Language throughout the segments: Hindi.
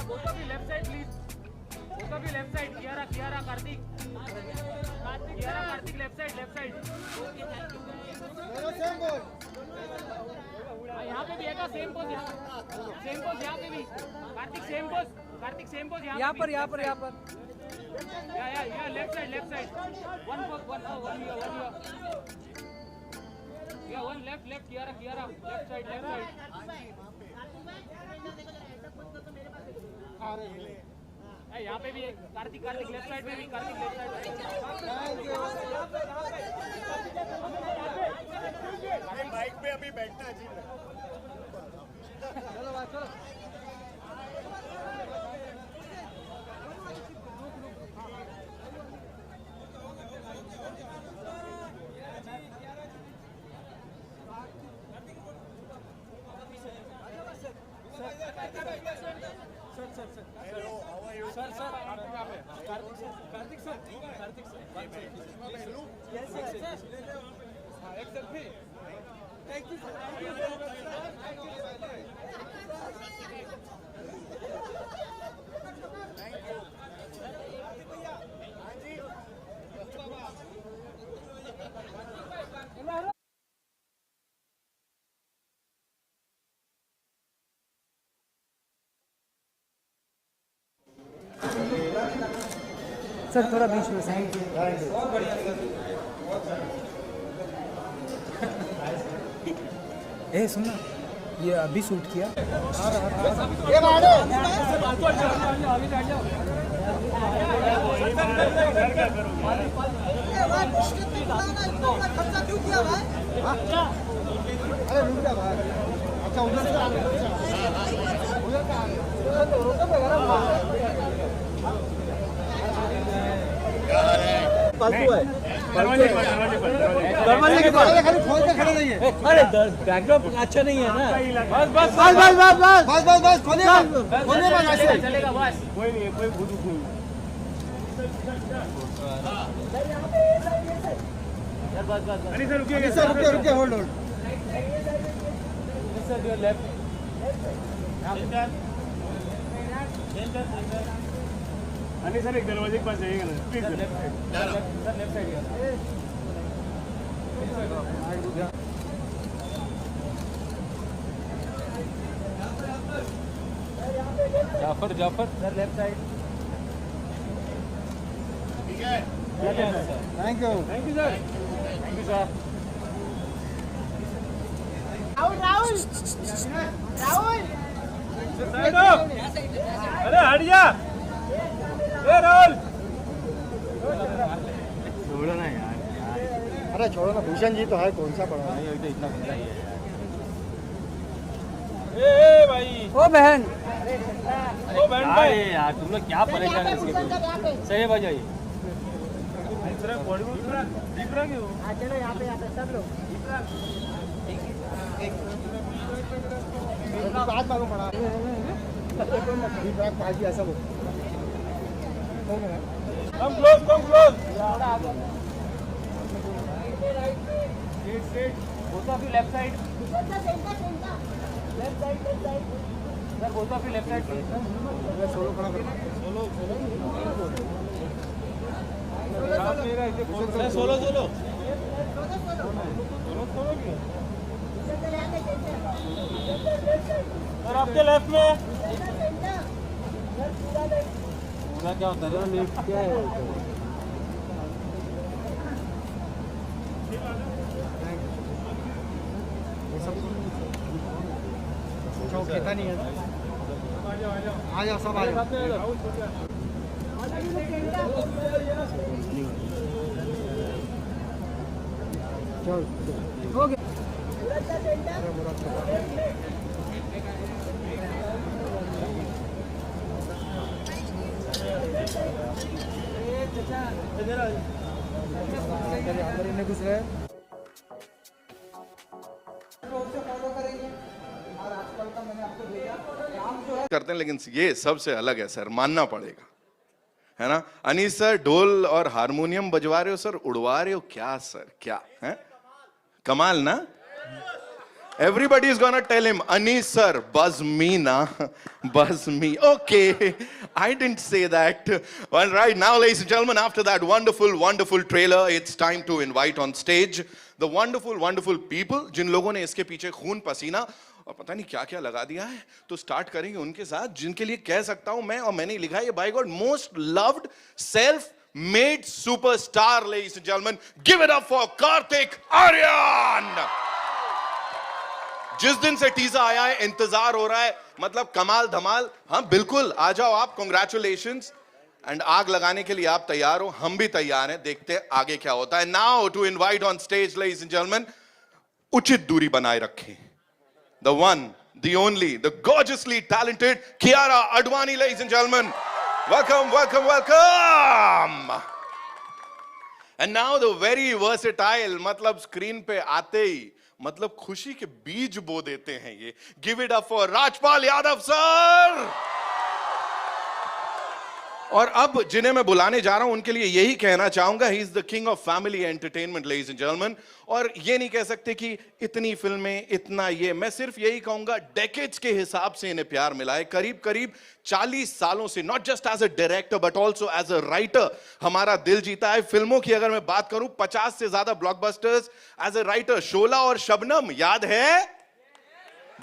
both of you left side, please. Both of you left side. Kiara, Karthik. Kiara, Karthik, left side. यहाँ पे भी है का सेम पोज यहाँ पे भी कार्तिक सेम पोज यहाँ पर या left side one left Kiara left side यहाँ पे भी एक कार्तिक लेफ्ट साइड में भी कार्तिक लेफ्ट साइड बाइक पे अभी बैठना है। चलो कार्तिक सर एक selfie. Thank you sir. Sir थोड़ा बीच में से ए सुनना ये अभी शूट किया अरे रुक जा भाई। अच्छा उधर से दरवाजे के पास खाली खोल के खड़े नहीं है। अरे बैकड्रॉप अच्छा नहीं है ना। बस खोलिए बस ऐसे चलेगा बस। कोई नहीं है, कोई भूत नहीं। बस अरे सर रुकिए होल्ड सर योर लेफ्ट अरे सर एक दरवाजे के पास जाइएगा ना please. Sir left side Jafar sir left side. ठीक है थैंक यू सर। राहुल अरे हट जा। राहुल छोड़ो ना यार। अरे छोड़ो ना, भूषण जी तो है, कौन सा पड़ा है। तो इतना बंदा ही है ए भाई ओ बहन ओ बहन भाई यार तुम लोग क्या परेशान है इसके सही है भाई। बॉडी दिख रहा क्यों? चलो यहाँ पे सब लोग बात मालूम पड़ा ऐसा बोल। Come close both of you left side sir both of you left side please solo खड़ा करना सोलो सर आपके लेफ्ट में पूरा क्या होता है लेफ्ट क्या है। कहता नहीं है। आ जाओ सब आ जाओ। हो गया। अंदर इन्हें घुस रहे हैं। करते हैं, लेकिन ये सबसे अलग है सर, मानना पड़ेगा, है ना। अनीस सर ढोल और हारमोनियम बजवा रहे हो सर, उड़वा रहे हो क्या सर, क्या है कमाल ना। Everybody is gonna tell him, Anis sir, buzz me na, buzz me. Okay, I didn't say that. All right, now ladies and gentlemen, after that wonderful trailer, it's time to invite on stage the wonderful people जिन लोगों ने इसके पीछे खून पसीना और पता नहीं क्या क्या लगा दिया है. तो स्टार्ट करेंगे उनके साथ जिनके लिए कह सकता हूं मैं, और मैंने लिखा है ये, by God, most loved self made superstar. Ladies and gentleman, give it up for Kartik Aaryan. जिस दिन से टीजर आया है इंतजार हो रहा है, मतलब कमाल धमाल. हाँ बिल्कुल, आ जाओ आप, कांग्रेचुलेशंस. एंड आग लगाने के लिए आप तैयार हो, हम भी तैयार हैं. देखते हैं आगे क्या होता है. Now to invite on stage, ladies and gentleman, उचित दूरी बनाए रखें, the one, the only, the gorgeously talented Kiara Advani. Ladies and gentleman, welcome. And now the very versatile, मतलब स्क्रीन पे आते ही मतलब खुशी के बीज बो देते हैं ये. Give it up for Rajpal Yadav sir. और अब जिन्हें मैं बुलाने जा रहा हूं उनके लिए यही कहना चाहूंगा, ही is the king of family entertainment, ladies and gentleman. और ये नहीं कह सकते कि इतनी फिल्में, इतना ये, मैं सिर्फ यही कहूंगा डेकेड्स के हिसाब से इन्हें प्यार मिला है. करीब करीब 40 सालों से, not just as a director but also as a writer, हमारा दिल जीता है. फिल्मों की अगर मैं बात करूं, 50 से ज्यादा ब्लॉकबस्टर्स एज अ राइटर. शोला और शबनम याद है?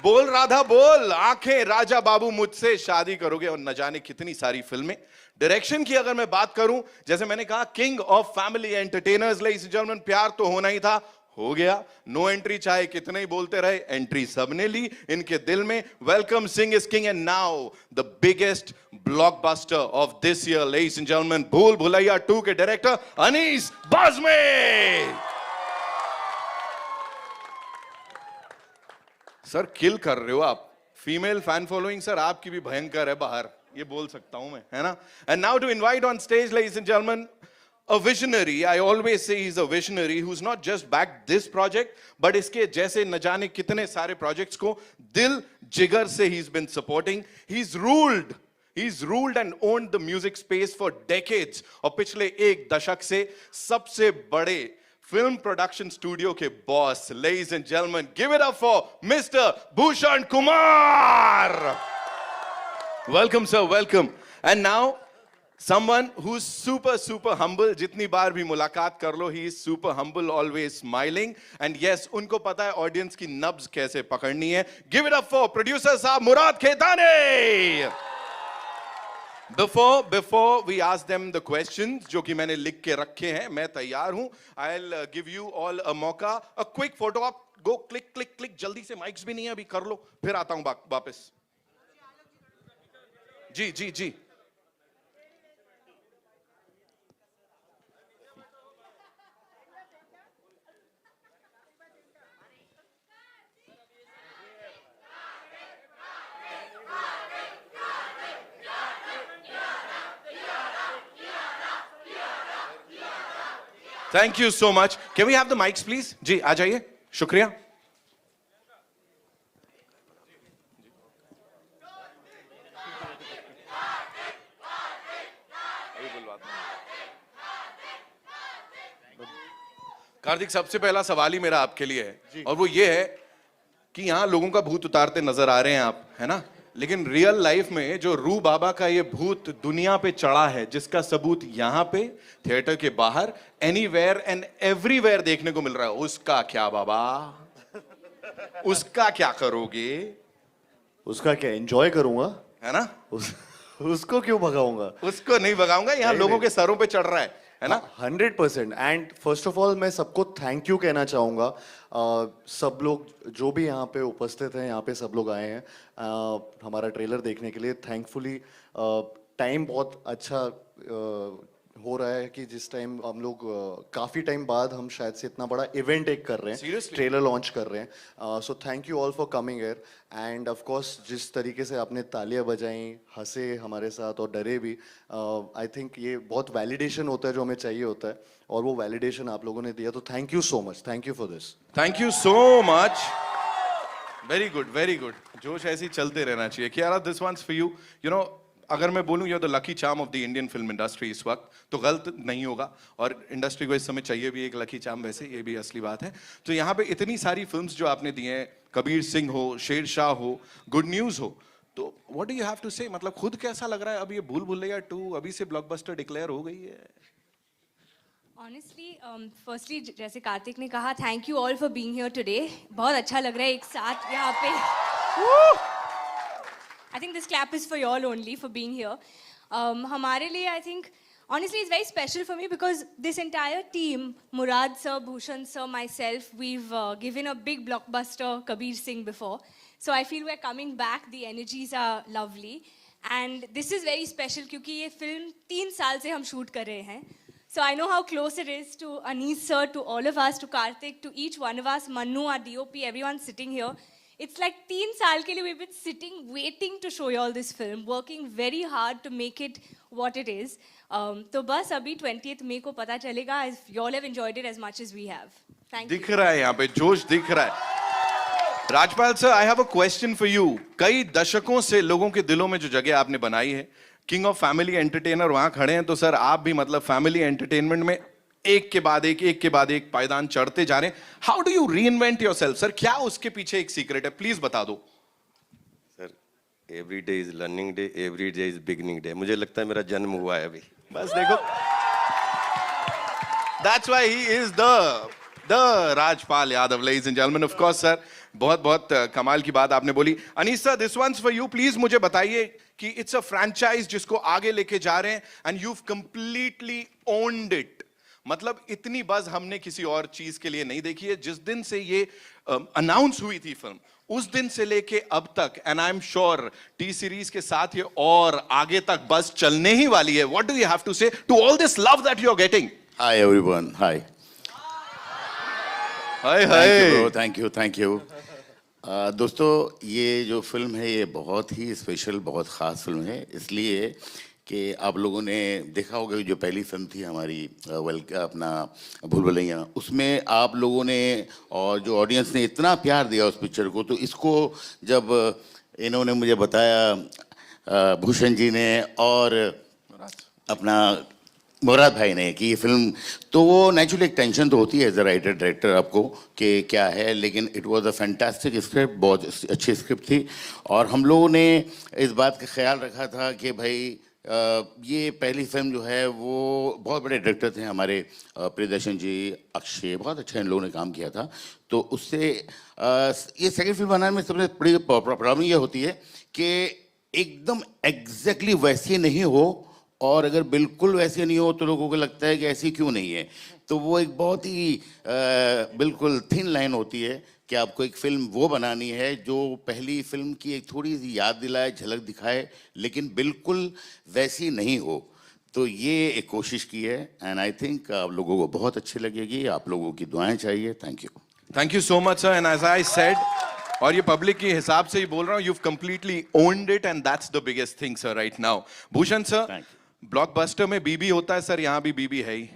बोल राधा बोल. आंखें, राजा बाबू, मुझसे शादी करोगे, और न जाने कितनी सारी फिल्में. डायरेक्शन की अगर मैं बात करूं, जैसे मैंने कहा, king of family entertainers. Ladies and gentleman, प्यार तो होना ही था, हो गया. नो एंट्री चाहे कितने ही बोलते रहे, एंट्री सबने ली इनके दिल में. Welcome, Singh is king. And now the biggest blockbuster of this year, ladies and gentleman, भूल भुलैया 2 के डायरेक्टर अनीस बाज़मी. सर किल कर रहे हो आप. फीमेल फैन फॉलोइंग सर आपकी भी भयंकर है बाहर, ये बोल सकता हूं मैं, है ना. And now to invite on stage, ladies and gentleman, a visionary. I always say he's a visionary who's not just backed this project, but इसके जैसे न जाने कितने सारे projects को दिल जिगर से he's been supporting. He's ruled and owned the music space for decades. और पिछले एक दशक से सबसे बड़े फिल्म प्रोडक्शन स्टूडियो के boss. Ladies and gentleman, give it up for mister Bhushan Kumar. Welcome sir, welcome. And now someone who's super humble. जितनी बार भी मुलाकात कर लो, he is super humble, always smiling. And yes, उनको पता है ऑडियंस की नब्ज कैसे पकड़नी है. Give it up for producer साहब मुराद Khetani. Before we ask them the questions, जो कि मैंने लिख के रखे हैं, मैं तैयार हूं. I'll give you all a मौका. A quick photo up. Go click जल्दी से. माइक्स भी नहीं है अभी, कर लो, फिर आता हूं वापस. जी. Thank you so much. Can we have the mics, please? जी आ जाइए, शुक्रिया. कार्तिक, सबसे पहला सवाल ही मेरा आपके लिए है, और वो ये है कि यहाँ लोगों का भूत उतारते नजर आ रहे हैं आप, है ना. लेकिन रियल लाइफ में जो रू बाबा का ये भूत दुनिया पे चढ़ा है, जिसका सबूत यहाँ पे, थिएटर के बाहर, एनीवेयर एंड एवरीवेयर देखने को मिल रहा है, उसका क्या बाबा? उसका क्या करोगे? उसका क्या एंजॉय करूंगा, है ना. उसको क्यों भगाऊंगा? उसको नहीं भगाऊंगा, यहाँ लोगों के सरों पे चढ़ रहा है ना. 100%. एंड फर्स्ट ऑफ ऑल मैं सबको थैंक यू कहना चाहूँगा. सब लोग जो भी यहाँ पे उपस्थित हैं, यहाँ पे सब लोग आए हैं हमारा ट्रेलर देखने के लिए. थैंकफुली टाइम बहुत अच्छा हो रहा है कि जिस टाइम हम लोग काफ़ी टाइम बाद हम शायद से इतना बड़ा इवेंट एक कर रहे हैं, ट्रेलर लॉन्च कर रहे हैं. So thank you all for coming here. End of course जिस तरीके से आपने तालियां बजाई, हंसे हमारे साथ और डरे भी, आई थिंक ये बहुत वैलिडेशन होता है जो हमें चाहिए होता है, और वो वैलिडेशन आप लोगों ने दिया. तो thank you so much. Thank you for this. Thank you so much. Very good. जोश ऐसे ही चलते रहना चाहिए. Kiara, this one's for you. You know, अगर मैं बोलूं you're the lucky charm of the Indian film industry इस वक्त, तो गलत नहीं होगा। और इंडस्ट्री को इस समय चाहिए भी एक लकी चार्म, वैसे ये भी असली बात है। तो यहाँ पे इतनी सारी फिल्म्स जो आपने दी हैं, कबीर सिंह हो, शेरशाह हो, गुड न्यूज हो, तो what do you have to say? मतलब खुद कैसा लग रहा है अब ये भूल भुलैया 2 अभी से ब्लॉकबस्टर डिक्लेयर हो गई है? ऑनेस्टली फर्स्टली जैसे कार्तिक ने कहा, thank you all for being here today. बहुत अच्छा लग रहा है एक साथ यहाँ पे। I think this clap is for you all only for being here. हमारे लिए I think honestly it's very special for me because this entire team, Murad sir, Bhushan sir, myself, we've given a big blockbuster Kabir Singh before, so I feel we're coming back. The energies are lovely and this is very special क्योंकि ये film 3 साल से हम shoot कर रहे हैं। So I know how close it is to Anis sir, to all of us, to Karthik, to each one of us, Manu, our DOP, everyone sitting here. It's like 3 साल के लिए we've been sitting, waiting to show you all this film, working very hard to make it what it is. तो बस अभी 20th May को पता चलेगा if you all have enjoyed it as much as we have. Thank you. दिख रहा है यहाँ पे जोश दिख रहा है। Rajpal sir, I have a question for you. कई दशकों से लोगों के दिलों में जो जगह आपने बनाई है, किंग ऑफ फैमिली एंटरटेनर वहां खड़े हैं, तो सर आप भी मतलब फैमिली एंटरटेनमेंट में एक के बाद एक पायदान चढ़ते जा रहे हैं। How do you reinvent yourself sir? क्या उसके पीछे एक सीक्रेट है, प्लीज बता दो sir. Every day is learning day, every day is beginning day. मुझे लगता है मेरा जन्म हुआ है अभी। बस देखो, that's why he is the Rajpal Yadav, ladies and gentleman. Of course sir, बहुत बहुत कमाल की बात आपने बोली। Anees sir, this one's for you. Please मुझे बताइए कि इट्स अ फ्रैंचाइज जिसको आगे लेके जा रहे हैं and you completely owned it. मतलब इतनी बज हमने किसी और चीज के लिए नहीं देखी है। जिस दिन से ये अनाउंस हुई थी फिल्म, उस दिन से लेके अब तक, and I am sure T series के साथ ये और आगे तक बस चलने ही वाली है। What do you have to say to all this love that you are getting? Hi everyone, hi hi hi, thank you. दोस्तों, ये जो फिल्म है ये बहुत ही स्पेशल, बहुत ख़ास फिल्म है, इसलिए कि आप लोगों ने देखा होगा कि जो पहली फिल्म थी हमारी अपना भूल भुलैया, उसमें आप लोगों ने और जो ऑडियंस ने इतना प्यार दिया उस पिक्चर को, तो इसको जब इन्होंने मुझे बताया, भूषण जी ने और अपना मुराद भाई ने, कि ये फिल्म, तो वो नेचुरली एक टेंशन तो होती है एज अ राइटर डायरेक्टर आपको कि क्या है, लेकिन it was a fantastic script, बहुत अच्छी स्क्रिप्ट थी। और हम लोगों ने इस बात का ख्याल रखा था कि भाई ये पहली फिल्म जो है वो बहुत बड़े डायरेक्टर थे हमारे, प्रियदर्शन जी, अक्षय, बहुत अच्छा इन लोगों ने काम किया था। तो उससे ये सेकंड फिल्म बनाने में सबसे बड़ी प्रॉब्लम ये होती है कि एकदम एग्जैक्टली वैसी नहीं हो, और अगर बिल्कुल वैसे नहीं हो तो लोगों को लगता है कि ऐसी क्यों नहीं है। तो वो एक बहुत ही बिल्कुल थिन लाइन होती है कि आपको एक फिल्म वो बनानी है जो पहली फिल्म की एक थोड़ी सी याद दिलाए, झलक दिखाए, लेकिन बिल्कुल वैसी नहीं हो। तो ये एक कोशिश की है एंड आई थिंक आप लोगों को बहुत अच्छी लगेगी। आप लोगों की दुआएं चाहिए। Thank you so much sir. And as I said, और ये पब्लिक के हिसाब से ही बोल रहा हूँ, you've completely owned it and that's the biggest thing sir right now. Bhushan sir, blockbuster में बीबी होता है सर, यहाँ भी बीबी है ही,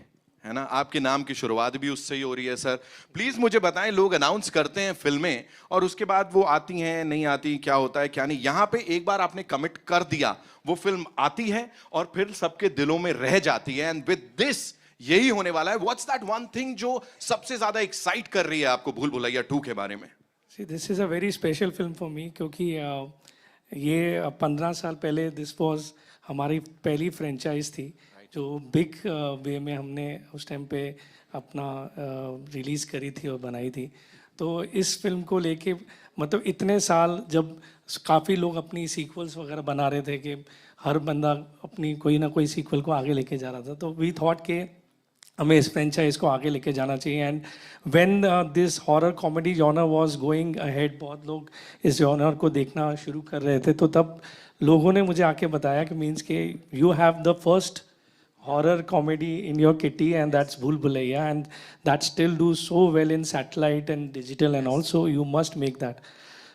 है ना? आपके नाम की शुरुआत भी उससे ही हो रही है सर। प्लीज मुझे बताएं, लोग अनाउंस करते हैं फिल्में और उसके बाद वो आती हैं, नहीं आती, क्या होता है क्या नहीं। यहाँ पे एक बार आपने कमिट कर दिया, वो फिल्म आती है और फिर सबके दिलों में रह जाती है। एंड विद दिस यही होने वाला है। व्हाट्स दैट वन थिंग जो सबसे ज्यादा एक्साइट कर रही है आपको भूल भुलैया 2 के बारे में? See, this is a very special film for me क्योंकि ये 15 साल पहले दिस वाज हमारी पहली फ्रेंचाइज थी जो बिग वे में हमने उस टाइम पे अपना रिलीज़ करी थी और बनाई थी। तो इस फिल्म को लेके मतलब इतने साल जब काफ़ी लोग अपनी सीक्वल्स वगैरह बना रहे थे कि हर बंदा अपनी कोई ना कोई सीक्वल को आगे लेके जा रहा था, तो वी थॉट के हमें इस फ्रेंचाइज को आगे लेके जाना चाहिए। And when this horror comedy genre was going ahead, बहुत लोग इस जॉनर को देखना शुरू कर रहे थे, तो तब लोगों ने मुझे आके बताया कि मीन्स के you have the first horror comedy in your kitty and that's Bhool Bhulaiya and that still do so well in satellite and digital and also you must make that.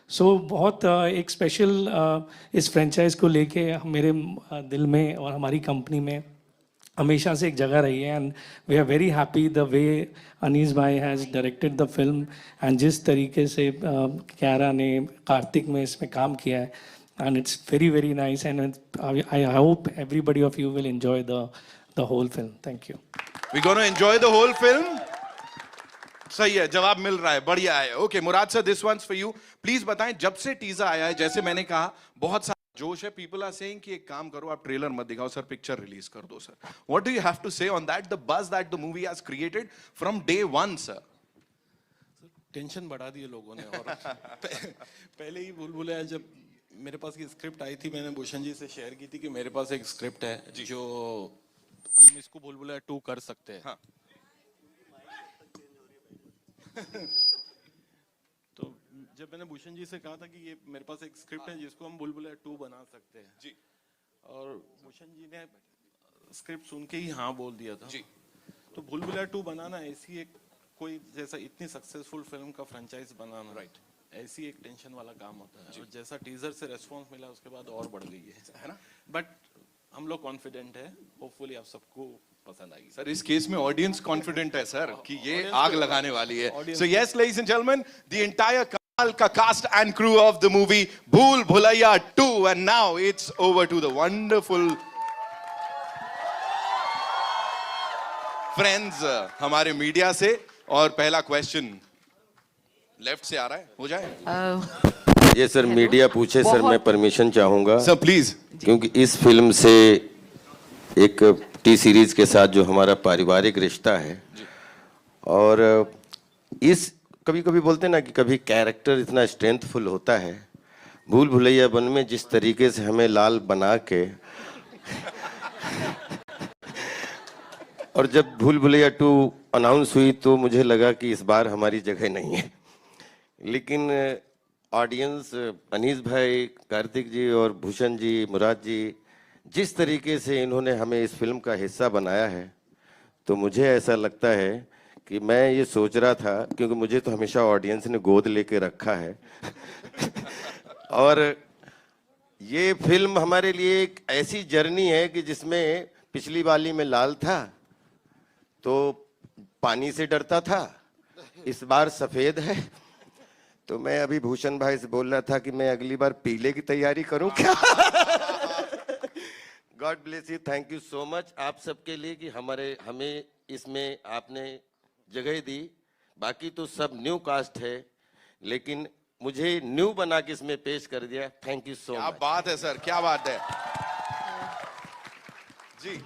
So बहुत एक स्पेशल इस फ्रेंचाइज को लेके मेरे दिल में और हमारी कंपनी में हमेशा से एक जगह रही है। And we are very happy the way Anees bhai has directed the film and जिस तरीके से क्यारा ने, कार्तिक में इसमें काम किया है, and it's very very nice, and I hope everybody of you will enjoy the whole film. Thank you. We're going to enjoy the whole film. सही है, जवाब मिल रहा है, बढ़िया है. Okay Murad sir, this one's for you. Please बताएं, जब से टीजर आया है, जैसे मैंने कहा, बहुत सारा जोश है. पीपल आर सेइंग कि एक काम करो, आप ट्रेलर मत दिखाओ सर, पिक्चर रिलीज कर दो sir. What do you have to say on that, the buzz that the movie has created from day one sir? Tension बढ़ा दिए लोगों ने. और पहले ही भूल भुलैया जब मेरे पास की स्क्रिप्ट आई थी, मैंने भूषण जी से शेयर की थी कि मेरे पास एक स्क्रिप्ट है जो हम इसको भूल भुलैया 2 कर सकते हैं. हाँ. तो जब मैंने भूषण जी से कहा था कि ये मेरे पास एक स्क्रिप्ट है जिसको हम भूल भुलैया 2 बना सकते हैं जी, और भूषण जी ने स्क्रिप्ट सुन के ही हाँ बोल दिया था जी. तो भूल भुलैया 2 बनाना ऐसी एक कोई जैसा इतनी सक्सेसफुल फिल्म का फ्रेंचाइज बनाना, राइट, ऐसी एक टेंशन वाला काम होता है. और जैसा टीजर से रेस्पॉन्स मिला उसके बाद और बढ़ गई है ना. बट हम लोग कॉन्फिडेंट है, होपफुली आप सबको पसंद आएगी. सर इस केस में ऑडियंस कॉन्फिडेंट है सर कि ये आग लगाने वाली है. Audience- so yes ladies and gentleman, the entire कमाल का cast and crew of the movie Bhool Bhulaiyaa 2, and now it's over to the wonderful friends हमारे मीडिया से. और पहला क्वेश्चन लेफ्ट से आ रहा है, हो जाए. ये सर मीडिया पूछे सर, मैं परमिशन चाहूंगा सर प्लीज. क्योंकि इस फिल्म से एक टी सीरीज के साथ जो हमारा पारिवारिक रिश्ता है, और इस कभी कभी बोलते हैं ना कि कभी कैरेक्टर इतना स्ट्रेंथफुल होता है. भूल भुलैया 1 में जिस तरीके से हमें लाल बना के और जब भूल भुलैया 2 अनाउंस हुई तो मुझे लगा कि इस बार हमारी जगह नहीं है. लेकिन ऑडियंस, अनीस भाई, कार्तिक जी और भूषण जी, मुराद जी, जिस तरीके से इन्होंने हमें इस फिल्म का हिस्सा बनाया है, तो मुझे ऐसा लगता है कि मैं ये सोच रहा था, क्योंकि मुझे तो हमेशा ऑडियंस ने गोद लेके रखा है और ये फिल्म हमारे लिए एक ऐसी जर्नी है कि जिसमें पिछली वाली में लाल था तो पानी से डरता था, इस बार सफेद है. तो मैं अभी भूषण भाई से बोल रहा था कि मैं अगली बार पीले की तैयारी करूं क्या. God bless you, thank you so much आप सबके लिए कि हमें इसमें आपने जगह दी. बाकी तो सब न्यू कास्ट है, लेकिन मुझे न्यू बना के इसमें पेश कर दिया. Thank you so much. क्या बात है सर, क्या बात है जी.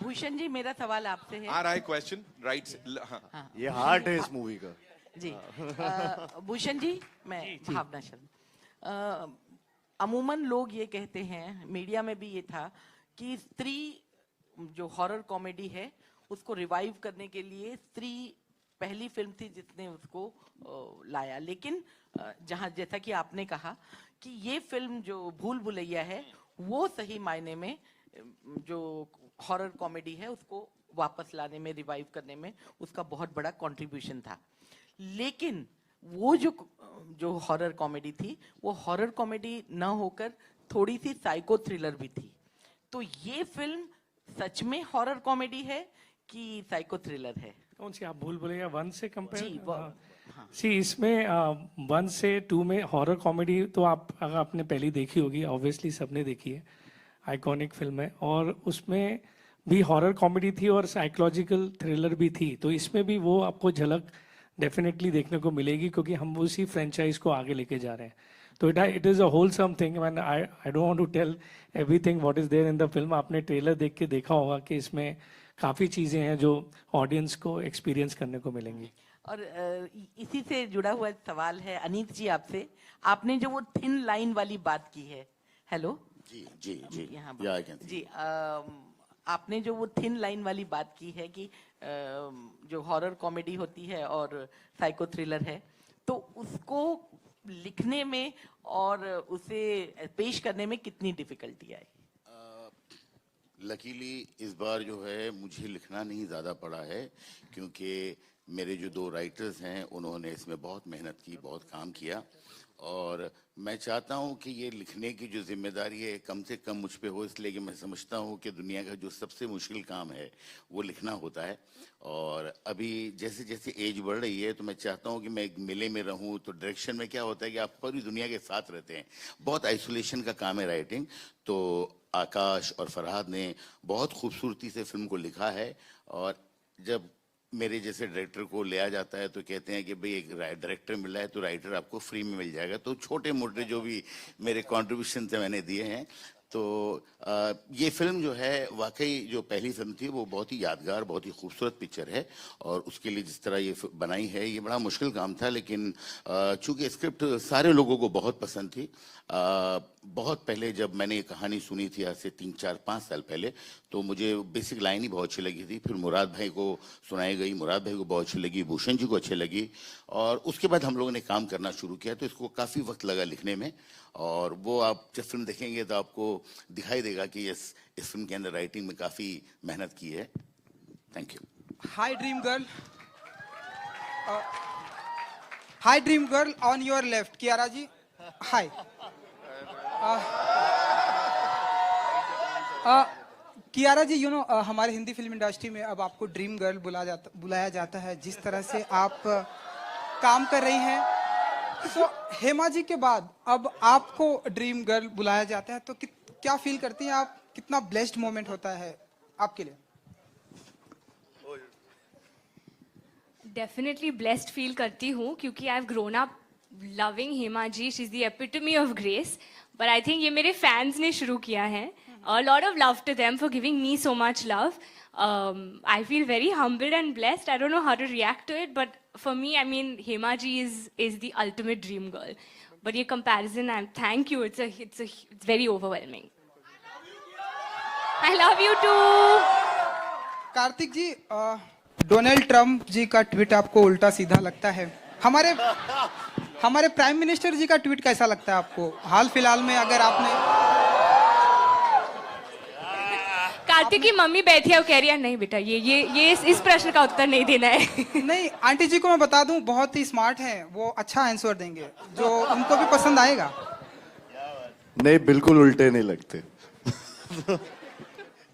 भूषण जी, मेरा सवाल आपसे है. आ रहा है क्वेश्चन राइट से. हाँ. ये हार्ट है इस मूवी का जी. भूषण जी, मैं भावना शर्मा. अमूमन लोग ये कहते हैं, मीडिया में भी ये था कि स्त्री जो हॉरर कॉमेडी है उसको रिवाइव करने के लिए स्त्री पहली फिल्म थी जिसने उसको लाया. लेकिन जैसा कि आपने कहा कि ये फिल्म जो भूल भुलैया है वो सही मायने में जो हॉरर कॉमेडी है उसको वापस लाने में, रिवाइव करने में उसका बहुत बड़ा कंट्रीब्यूशन था. लेकिन वो जो हॉरर कॉमेडी थी वो हॉरर कॉमेडी न होकर थोड़ी सी साइको थ्रिलर भी थी. तो ये फिल्म सच में हॉरर कॉमेडी है कि साइको थ्रिलर है? कौन सी आप भूल भुलैया 1 से जी, कंपेयर? हाँ. सी इसमें 1 से 2 में हॉरर कॉमेडी तो अगर आपने पहली देखी होगी, ऑब्वियसली सबने देखी है, आइकॉनिक फिल्म है, और उसमें भी हॉरर कॉमेडी थी और साइकोलॉजिकल थ्रिलर भी थी. तो इसमें भी वो आपको झलक डेफिनेटली देखने को मिलेगी, क्योंकि हम उसी फ्रेंचाइज को आगे लेके जा रहे हैं. तो it is a wholesome thing. And I don't want to tell everything what is there in the film. आपने ट्रेलर देख के देखा होगा कि इसमें काफ़ी चीज़ें हैं जो ऑडियंस को एक्सपीरियंस करने को मिलेंगी. और इसी से जुड़ा हुआ सवाल है अनीत जी आपसे. आपने जो वो थिन लाइन वाली बात की है, हेलो जी जी जी, यहाँ या आई कैन जी, आपने जो वो थिन लाइन वाली बात की है कि जो हॉरर कॉमेडी होती है और साइको थ्रिलर है, तो उसको लिखने में और उसे पेश करने में कितनी डिफिकल्टी आई? लकीली इस बार जो है मुझे लिखना नहीं ज़्यादा पड़ा है, क्योंकि मेरे जो 2 राइटर्स हैं उन्होंने इसमें बहुत मेहनत की, बहुत काम किया, और मैं चाहता हूं कि ये लिखने की जो जिम्मेदारी है कम से कम मुझ पे हो, इसलिए कि मैं समझता हूं कि दुनिया का जो सबसे मुश्किल काम है वो लिखना होता है। और अभी जैसे जैसे एज बढ़ रही है तो मैं चाहता हूं कि मैं एक मेले में रहूं। तो डायरेक्शन में क्या होता है कि आप पूरी दुनिया के साथ रहते हैं, बहुत आइसोलेशन का काम है राइटिंग। तो आकाश और फरहाद ने बहुत खूबसूरती से फिल्म को लिखा है। और जब मेरे जैसे डायरेक्टर को लिया जाता है तो कहते हैं कि भाई एक डायरेक्टर मिल रहा है तो राइटर आपको फ्री में मिल जाएगा। तो छोटे मोटे जो भी मेरे कंट्रीब्यूशन थे मैंने दिए हैं। तो ये फिल्म जो है वाकई जो पहली फिल्म थी वो बहुत ही यादगार, बहुत ही खूबसूरत पिक्चर है। और उसके लिए जिस तरह ये बनाई है ये बड़ा मुश्किल काम था, लेकिन चूंकि स्क्रिप्ट सारे लोगों को बहुत पसंद थी। बहुत पहले जब मैंने ये कहानी सुनी थी आज से 3-4-5 साल पहले, तो मुझे बेसिक लाइन ही बहुत अच्छी लगी थी। फिर मुराद भाई को सुनाई गई, मुराद भाई को बहुत अच्छी लगी, भूषण जी को अच्छी लगी। और उसके बाद हम लोगों ने काम करना शुरू किया, तो इसको काफ़ी वक्त लगा लिखने में। और वो आप जब फिल्म देखेंगे तो आपको दिखाई देगा कि इस फिल्म के अंदर राइटिंग में काफ़ी मेहनत की है। Thank you. Hi, Dream Girl. Hi, Dream Girl. On your left, Kiara ji. Hi. Kiara ji, हमारे हिंदी फिल्म इंडस्ट्री में अब आपको ड्रीम गर्ल बुलाया जाता है। जिस तरह से आप काम कर रही हैं, तो हेमा जी के बाद अब आपको ड्रीम गर्ल बुलाया जाता है, तो क्या फील करती हैं आप? कितना ब्लेस्ड मोमेंट होता है आपके लिए? डेफिनेटली ब्लेस्ड फील करती हूँ, क्योंकि I have grown up loving Hema ji. She is the epitome of grace. But I think ये मेरे फैंस ने शुरू किया है। A lot of love to them for giving me so much love. I feel very humbled and blessed. I don't know how to react to it, but for me, I mean, Hema ji is the ultimate dream girl. But your comparison, thank you. It's very overwhelming. I love you too. Kartik ji, Donald Trump ji का ट्वीट आपको उल्टा सीधा लगता है? हमारे प्राइम मिनिस्टर जी का ट्वीट कैसा लगता है आपको? हाल फिलहाल में अगर आपने कार्तिक की मम्मी बैठी है, वो कह रही है नहीं बेटा, ये इस प्रश्न का उत्तर नहीं देना है। नहीं, आंटी जी को मैं बता दूं, बहुत ही स्मार्ट हैं, वो अच्छा आंसर देंगे जो उनको भी पसंद आएगा। नहीं, बिल्कुल उल्टे नहीं लगते।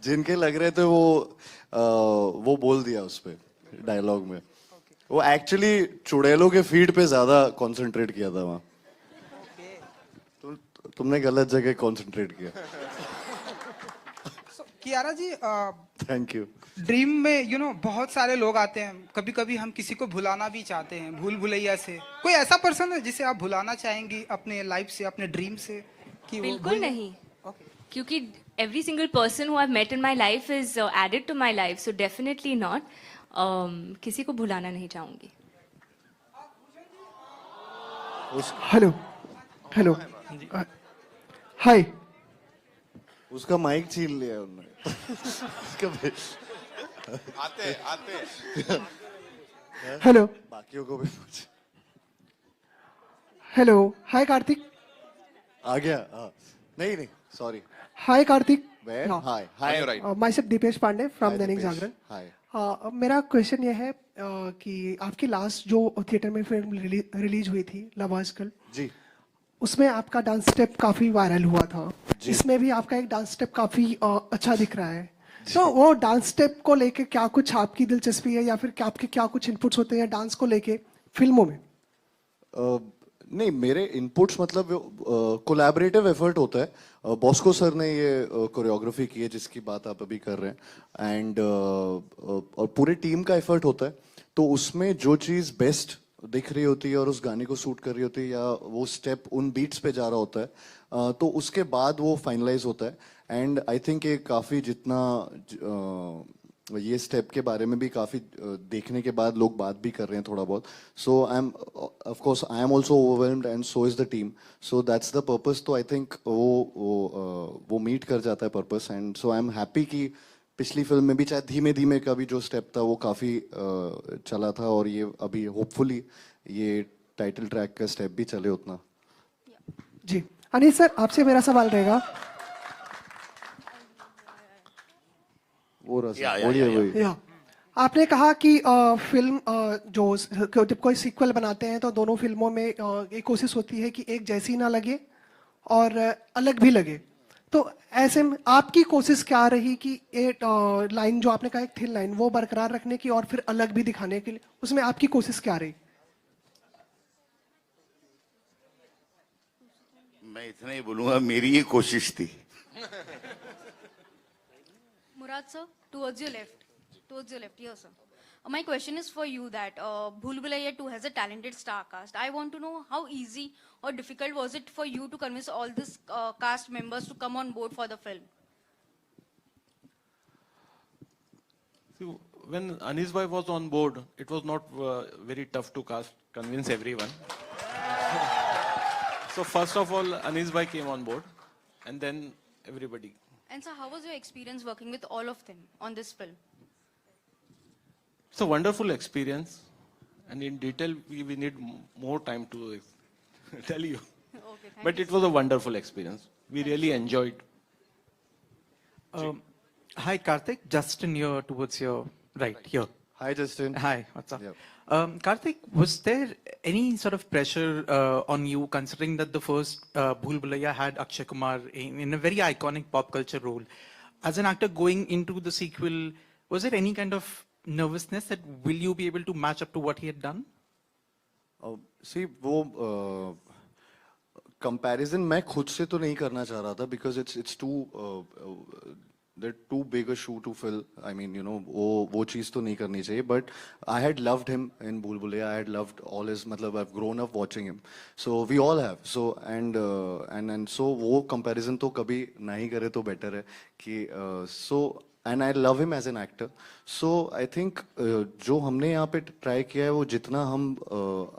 जिनके लग रहे थे वो बोल दिया उस पे डायलॉग में। वो एक्चुअली चुड़ैलों के फीड पे ज्यादा कंसंट्रेट किया था वहाँ। तुमने गलत जगह कंसंट्रेट किया। कियारा जी, थैंक यू। ड्रीम में बहुत सारे लोग आते हैं। कभी कभी हम किसी को भुलाना भी चाहते हैं, भूल भुलैया से। कोई ऐसा पर्सन है जिसे आप भुलाना चाहेंगी अपने लाइफ से, अपने ड्रीम से? कि बिल्कुल नहीं, क्योंकि every single person who I've met in my life is added to my life, so definitely not. किसी को भुलाना नहीं चाहूंगी। Hello hi. उसका माइक छीन लिया उन्होंने। आते हेलो, बाकियों को भी पूछ। Hello hi Kartik. आ गया? हाँ। नहीं sorry. Hi Kartik. Hi myself Deepesh Pandey from Dainik Jagran. हाय। मेरा क्वेश्चन ये है कि आपकी लास्ट जो थिएटर में फिल्म रिलीज हुई थी लव आजकल जी, उसमें आपका डांस स्टेप काफी वायरल हुआ था। इसमें भी आपका एक डांस स्टेप काफी अच्छा दिख रहा है। तो वो डांस स्टेप को लेके क्या कुछ आपकी दिलचस्पी है, या फिर आपके क्या कुछ इनपुट्स होते हैं डांस को लेके फिल्मों में? नहीं, मेरे इनपुट्स मतलब कोलैबोरेटिव एफर्ट होता है। बॉस्को सर ने ये कोरियोग्राफी की है जिसकी बात आप अभी कर रहे हैं, एंड और पूरे टीम का एफर्ट होता है। तो उसमें जो चीज़ बेस्ट दिख रही होती है और उस गाने को सूट कर रही होती है, या वो स्टेप उन बीट्स पे जा रहा होता है, तो उसके बाद वो फाइनलाइज होता है। एंड आई थिंक ये काफ़ी जितना ये स्टेप के बारे में भी काफ़ी देखने के बाद लोग बात भी कर रहे हैं थोड़ा बहुत। So I am of course I am also overwhelmed and so is the team. So that's the purpose. तो आई थिंक वो मीट कर जाता है purpose. And so I am happy कि पिछली फिल्म में भी चाहे धीमे धीमे का भी जो स्टेप था वो काफ़ी चला था, और ये अभी होपफुली ये टाइटल ट्रैक का स्टेप भी चले उतना। जी अनिल सर, आपसे मेरा सवाल रहेगा। वो आपने कहा कि फिल्म जब कोई सीक्वल बनाते हैं तो दोनों फिल्मों में एक कोशिश होती है कि एक जैसी ना लगे और अलग भी लगे। तो ऐसे में आपकी कोशिश क्या रही कि एक लाइन जो आपने कहा एक थिन लाइन वो बरकरार रखने की और फिर अलग भी दिखाने के लिए, उसमें आपकी कोशिश क्या रही? मैं इतना ही बोलूंगा, मेरी ये कोशिश थी। Murad sir, towards your left, here sir. My question is for you that Bhool Bhulaiya 2 has a talented star cast. I want to know how easy or difficult was it for you to convince all this cast members to come on board for the film? See, when Anis bhai was on board, it was not very tough to convince everyone. So first of all, Anis bhai came on board, and then everybody. And sir, how was your experience working with all of them on this film? It's a wonderful experience, and in detail, we need more time to tell you. Okay, thank But you. it was a wonderful experience. We really enjoyed. Hi, Karthik. Justin here towards your right here. Hi, Justin. Hi, what's up? Yep. Karthik, was there any sort of pressure on you considering that the first Bhool Bhulaiya had Akshay Kumar in a very iconic pop culture role? As an actor going into the sequel, was there any kind of nervousness that will you be able to match up to what he had done? See, वो comparison मैं खुद से तो नहीं करना चाह रहा था because it's too they're too big a shoe to fill. I mean, you know, वो चीज़ तो नहीं करनी चाहिए. But I had loved him in Bhool Bhulaiya. I had loved all his, मतलब I've grown up watching him. So we all have. So and so वो comparison तो कभी नहीं करे तो better है कि so. And I love him as an actor. So I think जो हमने यहाँ पे try किया है वो जितना हम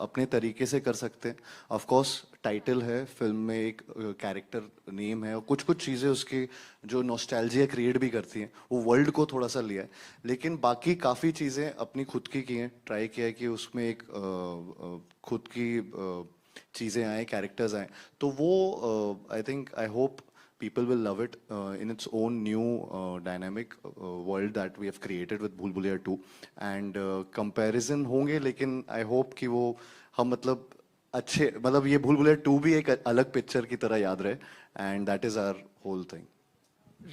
अपने तरीके से कर सकते हैं. Of course टाइटल है फिल्म में, एक कैरेक्टर नेम है और कुछ कुछ चीज़ें उसकी जो नॉस्टैल्जिया क्रिएट भी करती हैं, वो वर्ल्ड को थोड़ा सा लिया है. लेकिन बाकी काफ़ी चीज़ें अपनी खुद की हैं. ट्राई किया है कि उसमें एक खुद की चीज़ें आए, कैरेक्टर्स आए. तो वो I think, I hope people will love it in its own new dynamic world that we have created with Bhool Bhulaiya 2. And comparison होंगे, लेकिन I hope कि वो हम मतलब अच्छे, मतलब ये Bhool Bhulaiya 2 भी एक अलग पिक्चर की तरह याद रहे. And that is our whole thing.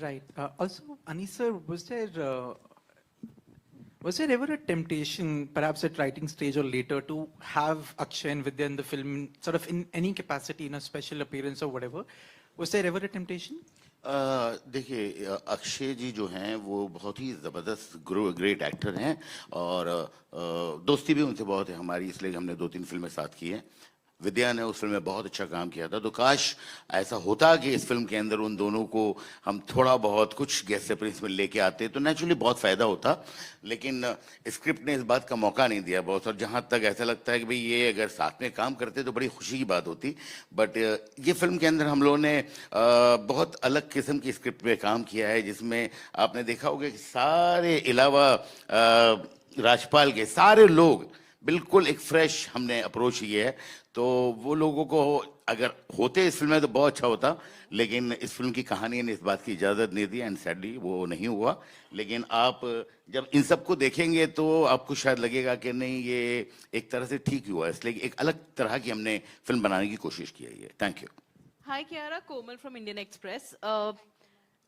Right. Also, Anis sir, was there ever a temptation, perhaps at writing stage or later, to have Akshay and Vidya in the film, sort of in any capacity, in a special appearance or whatever? Was there ever a temptation? देखिए, अक्षय जी जो हैं वो बहुत ही ज़बरदस्त ग्रेट एक्टर हैं और दोस्ती भी उनसे बहुत है हमारी, इसलिए हमने 2-3 फिल्में साथ की हैं. विद्या ने उस फिल्म में बहुत अच्छा काम किया था. तो काश ऐसा होता कि इस फिल्म के अंदर उन दोनों को हम थोड़ा बहुत कुछ गेस्ट अपीयरेंस में लेके आते तो नेचुरली बहुत फ़ायदा होता. लेकिन स्क्रिप्ट ने इस बात का मौका नहीं दिया बहुत. और जहाँ तक ऐसा लगता है कि भाई ये अगर साथ में काम करते तो बड़ी खुशी की बात होती. बट ये फिल्म के अंदर हम लोगों ने बहुत अलग किस्म की स्क्रिप्ट पे काम किया है, जिसमें आपने देखा होगा कि सारे अलावा राजपाल के सारे लोग बिल्कुल एक फ्रेश हमने अप्रोच किया है. तो वो लोगों को अगर होते इस फिल्म में तो बहुत अच्छा होता, लेकिन इस फिल्म की कहानी ने इस बात की इजाज़त नहीं दी एंड सैडली वो नहीं हुआ. लेकिन आप जब इन सबको देखेंगे तो आपको शायद लगेगा कि नहीं ये एक तरह से ठीक हुआ, इसलिए एक अलग तरह की हमने फिल्म बनाने की कोशिश की है. Thank you. Hi Kiara, Komal from Indian Express.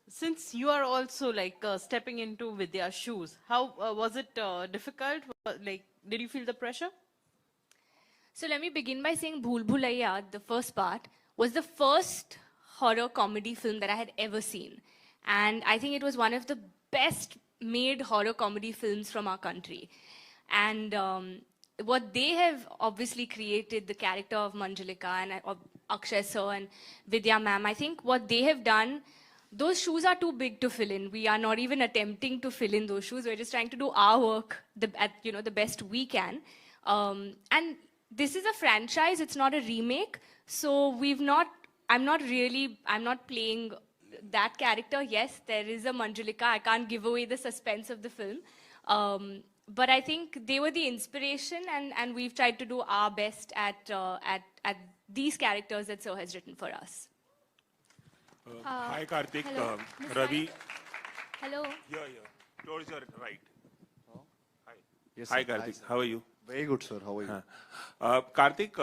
Since you are also like stepping into Vidya's shoes, how was it difficult? Like, did you feel the pressure? So let me begin by saying Bhool Bhulaiya, the first part, was the first horror comedy film that I had ever seen. And I think it was one of the best made horror comedy films from our country. And what they have obviously created, the character of Manjalika and of Akshay sir and Vidya ma'am, I think what they have done, those shoes are too big to fill in. We are not even attempting to fill in those shoes. We're just trying to do our work at the best we can. And this is a franchise, it's not a remake. So I'm not playing that character. Yes, there is a Manjalika. I can't give away the suspense of the film. But I think they were the inspiration, and we've tried to do our best at these characters that Sir has written for us. Hi Karthik, hello. Ravi. Hello. Here, towards your right. Yes, Hi sir. Karthik, Hi, how are you? Very good, sir. How are you? Kartik,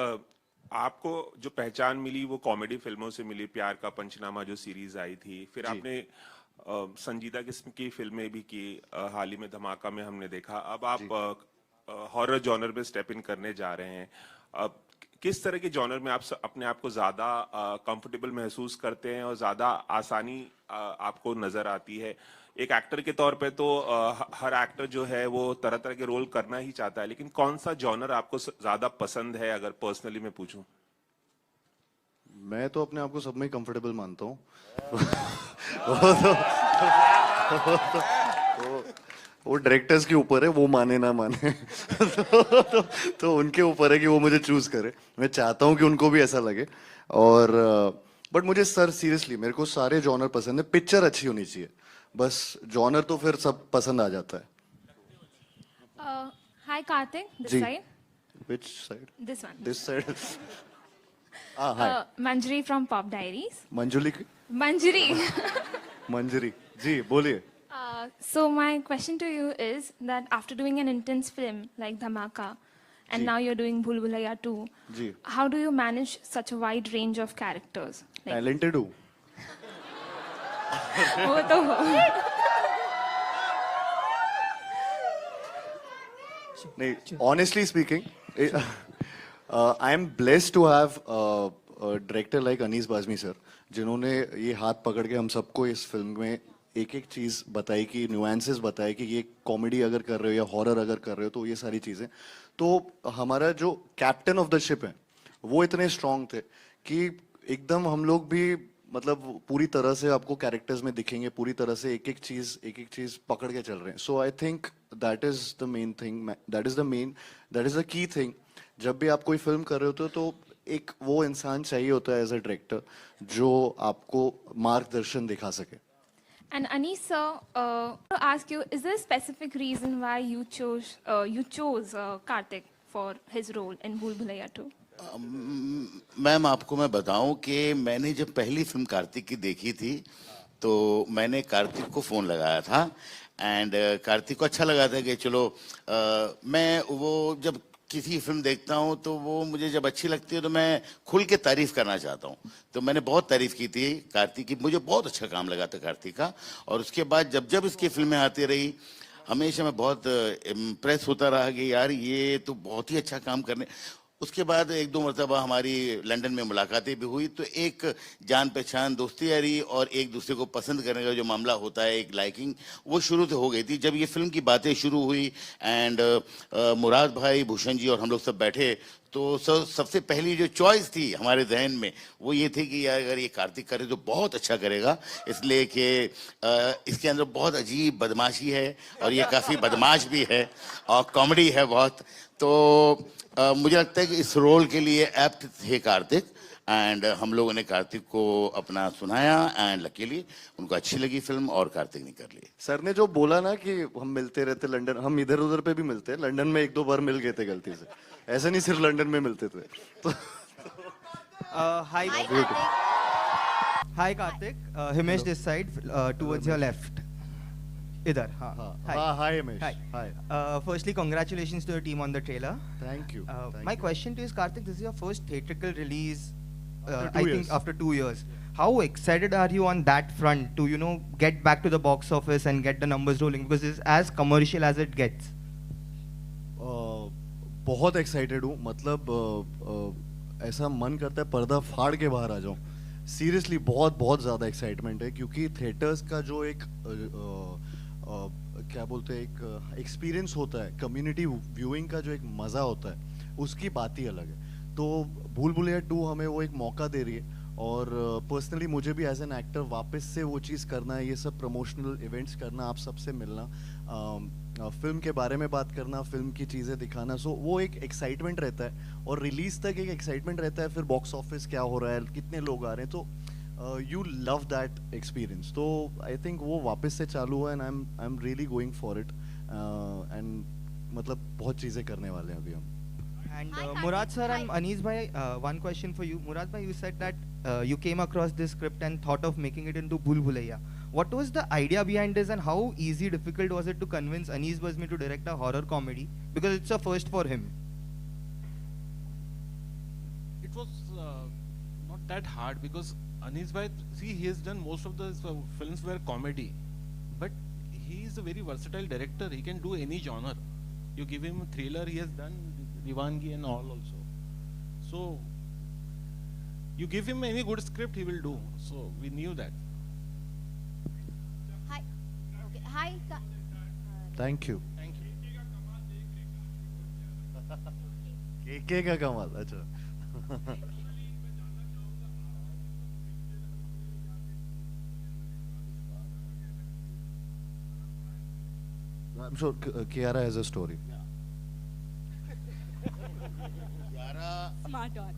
आपको जो पहचान मिली वो कॉमेडी फिल्मों से मिली, प्यार का पंचनामा जो सीरीज आई थी, फिर आपने संजीदा किस्म की फिल्में भी की, हाल ही में धमाका में हमने देखा, अब आप हॉरर जॉनर में स्टेप इन करने जा रहे हैं। अब किस तरह के जॉनर में आप अपने आप को ज्यादा कंफर्टेबल महसूस करते हैं और ज्यादा आसानी आपको नजर आती है? एक एक्टर के तौर पे तो हर एक्टर जो है वो तरह तरह के रोल करना ही चाहता है, लेकिन कौन सा जॉनर आपको ज्यादा पसंद है, अगर पर्सनली मैं पूछूं? मैं तो अपने आप को सब में कंफर्टेबल मानता हूँ। वो डायरेक्टर्स के ऊपर है, वो माने ना माने। तो उनके ऊपर है कि वो मुझे चूज करे। मैं चाहता हूँ कि उनको भी ऐसा लगे। और बट मुझे सर सीरियसली मेरे को सारे जॉनर पसंद है, पिक्चर अच्छी होनी चाहिए, बस जॉनर तो फिर सब पसंद आ जाता है। Hi Karthik, this ji. side. Which side? This one. This side. Hi. Manjari from Pop Diaries. Manjuli Manjari. मंजरी जी बोलिए। So my question to you is that after doing an intense film like Dhamaka, and जी। now you're doing Bhool Bhulaiya 2, जी how do you manage such a wide range of characters? Like, talented हूँ। वो तो हो। नहीं, honestly speaking, I am blessed to have a director like Anees Bazmee sir, जिन्होंने ये हाथ पकड़ के हम सबको इस फिल्म में एक एक चीज़ बताई, कि न्यूएंसेस बताए कि ये कॉमेडी अगर कर रहे हो या हॉरर अगर कर रहे हो तो ये सारी चीज़ें। तो हमारा जो कैप्टन ऑफ द शिप है वो इतने स्ट्रांग थे कि एकदम हम लोग भी मतलब पूरी तरह से आपको कैरेक्टर्स में दिखेंगे, पूरी तरह से एक एक चीज़ पकड़ के चल रहे हैं। So I think that is the main thing, that is the key thing. जब भी आप कोई फिल्म कर रहे होते हो तो एक वो इंसान चाहिए होता है एज अ डायरेक्टर जो आपको मार्गदर्शन दिखा सके। And Anis sir, to ask you, is there a specific reason why you chose Karthik for his role in Bhool Bhulaiya 2? Ma'am आपको मैं बताऊं कि मैंने जब पहली फिल्म कार्तिक की देखी थी तो मैंने कार्तिक को फ़ोन लगाया था एंड कार्तिक को अच्छा लगा था कि चलो मैं वो जब किसी फिल्म देखता हूं तो वो मुझे जब अच्छी लगती है तो मैं खुल के तारीफ करना चाहता हूं। तो मैंने बहुत तारीफ की थी कार्तिक की, मुझे बहुत अच्छा काम लगा था कार्तिक का। और उसके बाद जब जब इसकी फिल्में आती रही हमेशा मैं बहुत इम्प्रेस होता रहा कि यार ये तो बहुत ही अच्छा काम करने। उसके बाद एक दो मरतबा हमारी लंदन में मुलाकातें भी हुई तो एक जान पहचान दोस्ती यारी और एक दूसरे को पसंद करने का जो मामला होता है, एक लाइकिंग, वो शुरू से हो गई थी। जब ये फिल्म की बातें शुरू हुई एंड मुराद भाई, भूषण जी और हम लोग सब बैठे तो सबसे पहली जो चॉइस थी हमारे जहन में वो ये थी कि यार अगर ये कार्तिक करे तो बहुत अच्छा करेगा, इसलिए कि इसके अंदर बहुत अजीब बदमाशी है और ये काफ़ी बदमाश भी है और कॉमेडी है बहुत। तो मुझे लगता है कि इस रोल के लिए एप्ट थे कार्तिक एंड हम लोगों ने कार्तिक को अपना सुनाया एंड लकीली उनको अच्छी लगी फिल्म और कार्तिक ने कर ली। सर ने जो बोला ना कि हम मिलते रहते लंदन, हम इधर उधर पे भी मिलते हैं, लंदन में एक दो बार मिल गए थे गलती से, ऐसे नहीं सिर्फ लंदन में मिलते थे। तो hi Kartik, Himesh this side towards your left इधर। Hi Himesh. Hi. Firstly, congratulations to the team on the trailer. Thank you. My question to you is, Karthik, this is your first theatrical release. After 2 I years. think after 2 years. How excited are you on that front to get back to the box office and get the numbers rolling, because it's as commercial as it gets? बहुत एक्साइटेड हूँ, मतलब ऐसा मन करता है पर्दा फाड़ के बाहर आ जाऊँ। सीरियसली बहुत बहुत ज़्यादा एक्साइटमेंट है क्योंकि थिएटर्स का जो एक क्या बोलते हैं एक एक्सपीरियंस होता है, कम्युनिटी व्यूइंग का जो एक मज़ा होता है उसकी बात ही अलग है। तो भूल भुलैया 2 हमें वो एक मौका दे रही है और पर्सनली मुझे भी एज एन एक्टर वापस से वो चीज़ करना है, ये सब प्रमोशनल इवेंट्स करना, आप सबसे मिलना, फिल्म के बारे में बात करना, फिल्म की चीज़ें दिखाना। सो वो एक एक्साइटमेंट रहता है और रिलीज तक एक एक्साइटमेंट रहता है, फिर बॉक्स ऑफिस क्या हो रहा है, कितने लोग आ रहे हैं, तो यू लव दैट एक्सपीरियंस। तो आई थिंक वो वापस से चालू हुआ and I am really going for it and मतलब बहुत चीज़ें करने वाले हैं अभी हम। And Murad sir and Anis bhai, one question for you. Murad bhai, you said that you came across this script and thought of making it into Bhool Bhulaiya. what was the idea behind this, and how easy, difficult was it to convince Anees Bazmee to direct a horror comedy? Because it's a first for him. It was not that hard because Anees bhai, see, he has done most of the films were comedy, but he is a very versatile director. He can do any genre. You give him a thriller, he has done Divangi and all also. So you give him any good script, he will do. So we knew that. Hi. Okay. Hi. Thank you. Thank you. KK का कमाल, अच्छा. I'm sure Kiara has a story. Smart on.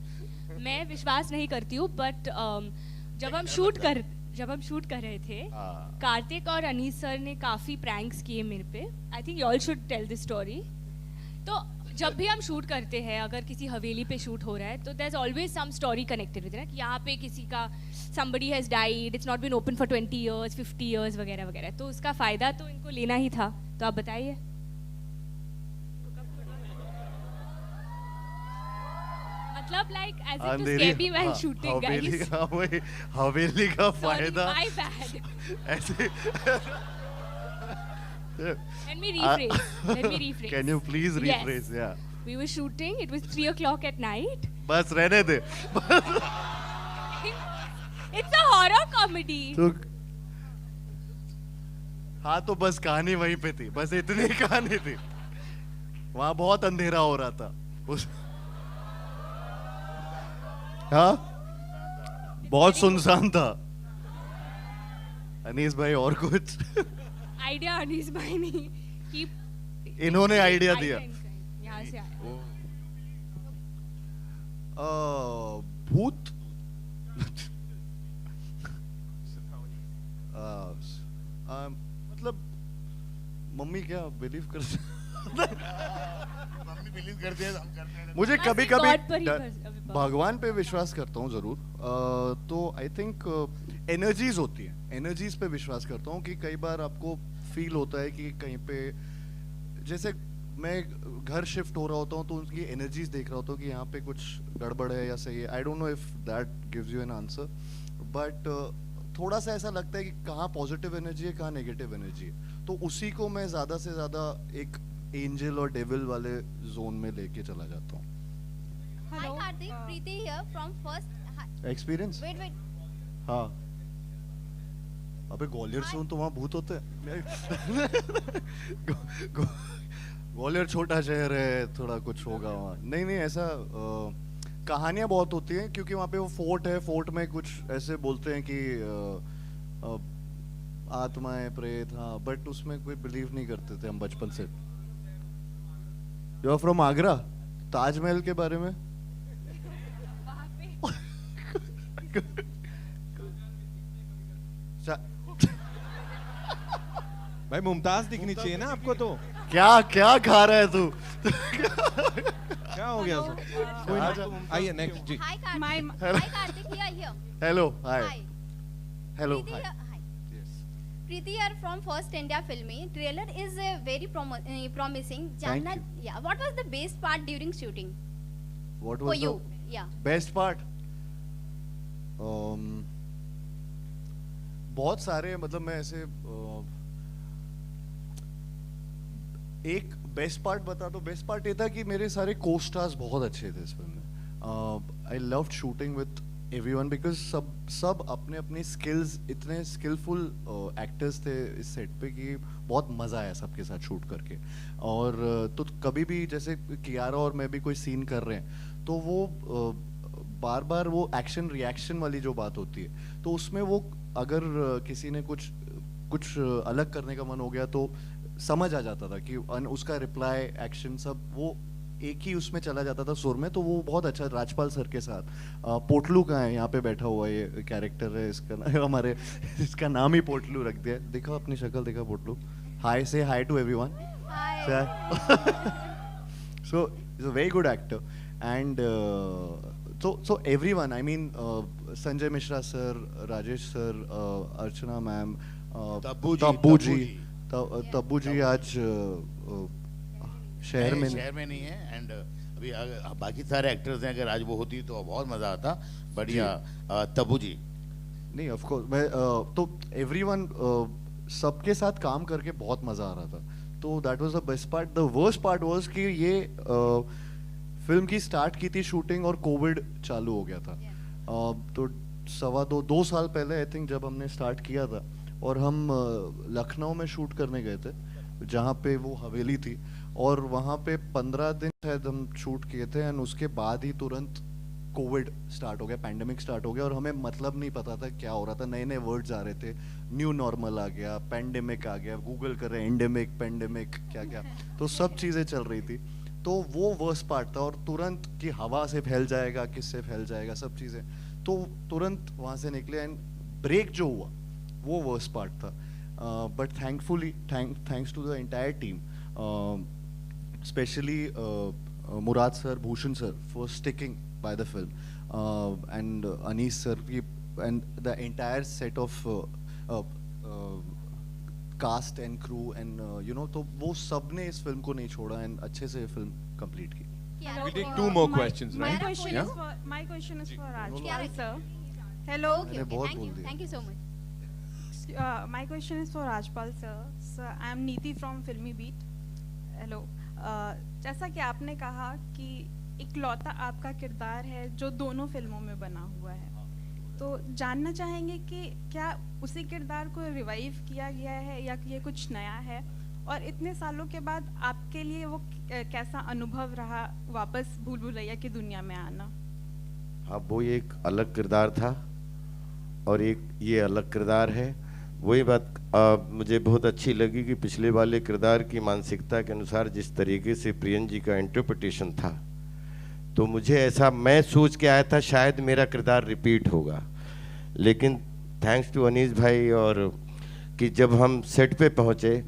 मैं विश्वास नहीं करती हूँ, बट जब हम शूट कर रहे थे, कार्तिक और अनीस सर ने काफ़ी प्रैंक्स किए मेरे पे. I think you all should tell this story. तो जब भी हम शूट करते हैं, अगर किसी हवेली पे शूट हो रहा है, तो there is always some story connected with it. यहाँ पे किसी का somebody has died, it's not been open for 20 years, 50 years वगैरह वगैरह. तो उसका फ़ायदा तो इनको लेना ही था. तो आप बताइए. मतलब like as if to scare me while shooting, guys. हवेली का फायदा. My bad. ऐसे. Let me rephrase. Can you please rephrase? Yes. Yeah. We were shooting. It was 3 o'clock at night. बस रहने दे. It's a horror comedy. तो हाँ, तो बस कहानी वहीं पे थी. बस इतनी कहानी थी. वहाँ बहुत अंधेरा हो रहा था. हाँ, बहुत सुनसान था. अनीस भाई और कुछ? आइडिया अनीस भाई ने कि इन्होंने आइडिया दिया. यहाँ से आया. भूत. मतलब मम्मी क्या बिलीव करती? मम्मी बिलीव करती है, हम करते हैं. मुझे कभी कभी भगवान पे विश्वास करता हूँ जरूर. तो आई थिंक एनर्जीज होती है, एनर्जीज पे विश्वास करता हूँ कि कई बार आपको फील होता है कि कहीं पे, जैसे मैं घर शिफ्ट हो रहा होता हूँ तो उनकी एनर्जीज देख रहा होता हूँ कि यहाँ पे कुछ गड़बड़ है या सही है. I don't know if that gives you an answer, but थोड़ा सा ऐसा लगता है कि कहाँ पॉजिटिव एनर्जी है, कहाँ नेगेटिव एनर्जी है. तो उसी को मैं ज़्यादा से ज़्यादा एक एंजल और डेविल वाले जोन में लेके चला जाता हूँ. Hi Karthik, Preeti here from first. Experience. Wait. हाँ. अबे ग्वालियर से हूँ तो वहाँ भूत होते हैं. ग्वालियर छोटा शहर है, थोड़ा कुछ होगा वहाँ. नहीं ऐसा कहानियाँ बहुत होती हैं क्योंकि वहाँ पे वो फोर्ट है. फोर्ट में कुछ ऐसे बोलते हैं कि आत्माएं, प्रेत. हाँ, बट उसमें कोई बिलीव नहीं करते थे हम बचपन से. You are from Agra. Taj Mahal के बारे में भाई मुमताज दिखनी चाहिए ना आपको. तो क्या खा रहा है तू? क्या हो गया सर? आइए नेक्स्ट जी. Hi Karthik, here. Hello, hi. Hello, Preeti hi. Hi. Preeti here from First India Filmy. Trailer is very promising. Thank you. Yeah. What was the best part during shooting? What For was you? the Yeah. best part? बहुत सारे, मतलब मैं ऐसे एक बेस्ट पार्ट बता दो. बेस्ट पार्ट ये था कि मेरे सारे को-स्टार्स बहुत अच्छे थे इस फिल्म में. I loved shooting with everyone because सब अपने अपने स्किल्स, इतने स्किलफुल एक्टर्स थे इस सेट पे कि बहुत मज़ा आया सबके साथ शूट करके. और तो कभी भी जैसे कियारा और मैं भी कोई सीन कर रहे हैं तो वो बार बार वो एक्शन रिएक्शन वाली जो बात होती है, तो उसमें वो अगर किसी ने कुछ अलग करने का मन हो गया तो समझ आ जाता था कि उसका रिप्लाई, एक्शन सब वो एक ही उसमें चला जाता था सुर में. तो वो बहुत अच्छा. राजपाल सर के साथ पोटलू का है, यहाँ पे बैठा हुआ ये कैरेक्टर है इसका. हमारे इसका नाम ही पोटलू रख दिया. देखो अपनी शक्ल, देखा पोटलू. Hi, say hi to everyone. So is a very good actor. And so everyone, I mean Sanjay Mishra sir, Rajesh sir, Archana ma'am, Tabu ji आज शहर में नहीं है एंड अभी बाकी सारे एक्टर्स हैं, अगर आज वो होती तो बहुत मजा आता। बढ़िया तब्बू जी। नहीं ऑफ कोर्स मैं तो एवरीवन सबके साथ काम करके बहुत मजा आ रहा था, तो that was the best part. The worst part was कि ये फिल्म की स्टार्ट की थी शूटिंग और कोविड चालू हो गया था। तो दो साल पहले आई थिंक जब हमने स्टार्ट किया था, और हम लखनऊ में शूट करने गए थे जहाँ पे वो हवेली थी, और वहाँ पे 15 दिन शायद हम शूट किए थे, एंड उसके बाद ही तुरंत कोविड स्टार्ट हो गया, पैंडेमिक स्टार्ट हो गया, और हमें मतलब नहीं पता था क्या हो रहा था। नए नए वर्ड्स आ रहे थे, न्यू नॉर्मल आ गया, पैंडेमिक आ गया, गूगल कर रहे हैं एंडेमिक पैंडेमिक क्या क्या, तो सब चीज़ें चल रही थी। तो वो वर्स्ट पार्ट था, और तुरंत कि हवा से फैल जाएगा, किससे फैल जाएगा, सब चीज़ें, तो तुरंत वहाँ से निकले, एंड ब्रेक जो हुआ वो वर्स्ट पार्ट था। But thankfully thanks to the entire team, specially Murad sir, Bhushan sir for sticking by the film, and Anis sir and the entire set of cast and crew and you know, तो वो सब ने इस फिल्म को नहीं छोड़ा एंड अच्छे से फिल्म कंप्लीट की। We did 2 more questions, My right? question Yeah? is for my question is for Rajpal Yeah. sir. Hello. मैंने बहुत बोल दिया। Thank you so much. My question is for Rajpal sir. Sir, I am Neeti from Filmy Beat. Hello. जैसा कि आपने कहा कि इकलौता आपका किरदार है जो दोनों फिल्मों में बना हुआ है, तो जानना चाहेंगे कि क्या उसी किरदार को रिवाइव किया गया है या कि ये कुछ नया है, और इतने सालों के बाद आपके लिए वो कैसा अनुभव रहा वापस भूल भुलैया की दुनिया में आना? हाँ, वो एक अलग किरदार था और एक ये अलग किरदार है। वही बात मुझे बहुत अच्छी लगी कि पिछले वाले किरदार की मानसिकता के अनुसार जिस तरीके से प्रियन जी का इंटरप्रिटेशन था, तो मुझे ऐसा, मैं सोच के आया था शायद मेरा किरदार रिपीट होगा, लेकिन थैंक्स टू अनीस भाई, और कि जब हम सेट पे पहुँचे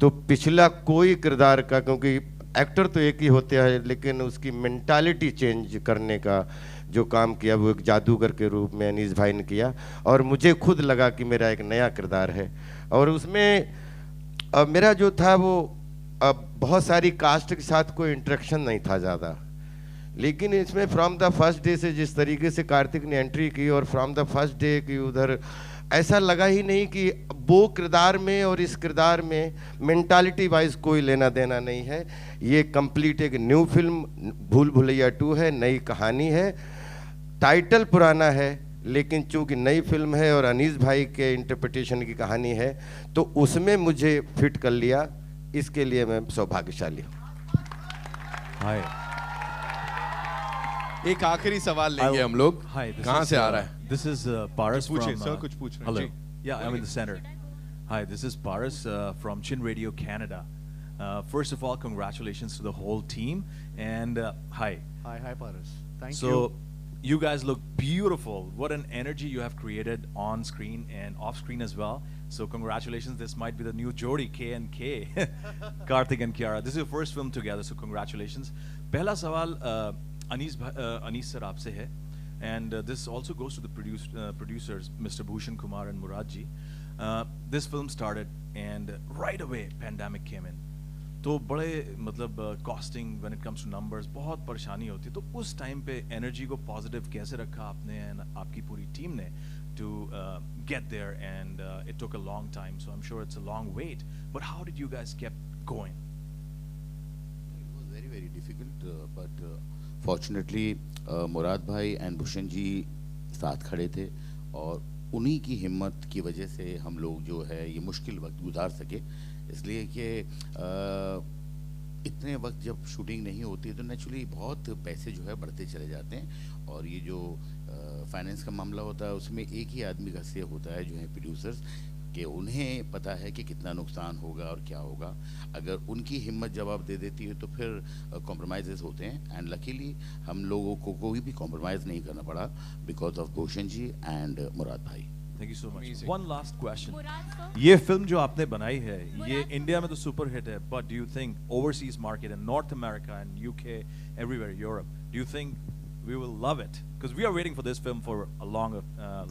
तो पिछला कोई किरदार का, क्योंकि एक्टर तो एक ही होते हैं, लेकिन उसकी मेंटालिटी चेंज करने का जो काम किया वो एक जादूगर के रूप में अनीस भाई ने किया, और मुझे खुद लगा कि मेरा एक नया किरदार है। और उसमें मेरा जो था वो बहुत सारी कास्ट के साथ कोई इंटरेक्शन नहीं था ज़्यादा, लेकिन इसमें फ्रॉम द फर्स्ट डे से जिस तरीके से कार्तिक ने एंट्री की, और फ्रॉम द फर्स्ट डे कि उधर ऐसा लगा ही नहीं कि वो किरदार में और इस किरदार में मेंटालिटी वाइज कोई लेना देना नहीं है। ये कंप्लीट एक न्यू फिल्म भूल भुलैया 2 है, नई कहानी है, टाइटल पुराना है, लेकिन चूंकि नई फिल्म है और अनीस भाई के इंटरप्रिटेशन की कहानी है, तो उसमें मुझे फिट कर लिया। इसके लिए मैं सौभाग्यशाली हूँ। हाय, एक आखिरी सवाल लेंगे हम लोग। कहाँ से आ रहा है? This is Paras पूछिए, from. सर कुछ पूछ रहे हैं। Hello. Ji. Yeah, I'm in the center. Hi, this is Paras from Chin Radio Canada. First of all, congratulations to the whole team, and hi. Hi Paras. Thank So, you. you guys look beautiful. What an energy you have created on screen and off screen as well. So congratulations. This might be the new Jodi, K and K. Karthik and Kiara. This is your first film together, so congratulations. Pehla sawal Anis sir aapse hai. And this also goes to the producers, Mr. Bhushan Kumar and Murad ji. This film started and right away pandemic came in. तो बड़े मतलब costing when it comes two numbers बहुत परेशानी होती है, तो उस टाइम पे एनर्जी को पॉजिटिव कैसे रखा आपने एंड आपकी पूरी टीम ने to get there, and it took a long time, so I am sure it's a long wait, but how did you guys keep going? It was very very difficult, but fortunately Murad bhai and Bhushan ji साथ खड़े थे, और उन्हीं की हिम्मत की वजह से हम लोग जो है ये मुश्किल वक्त गुजार सके। इसलिए कि इतने वक्त जब शूटिंग नहीं होती तो नेचुरली बहुत पैसे जो है बढ़ते चले जाते हैं, और ये जो फाइनेंस का मामला होता है उसमें एक ही आदमी का से होता है जो है प्रोड्यूसर्स, कि उन्हें पता है कि कितना नुकसान होगा और क्या होगा। अगर उनकी हिम्मत जवाब दे देती है तो फिर कॉम्प्रोमाइज़ होते हैं, एंड लकीली हम लोगों को कोई भी कॉम्प्रोमाइज़ नहीं करना पड़ा because of Bhushan ji and Murad bhai. Thank you so much. One last question, ये फिल्म जो आपने बनाई है ये इंडिया में तो सुपर हिट है, but do you think overseas market in North America and UK everywhere Europe, do you think we will love it? Because we are waiting for this film for a long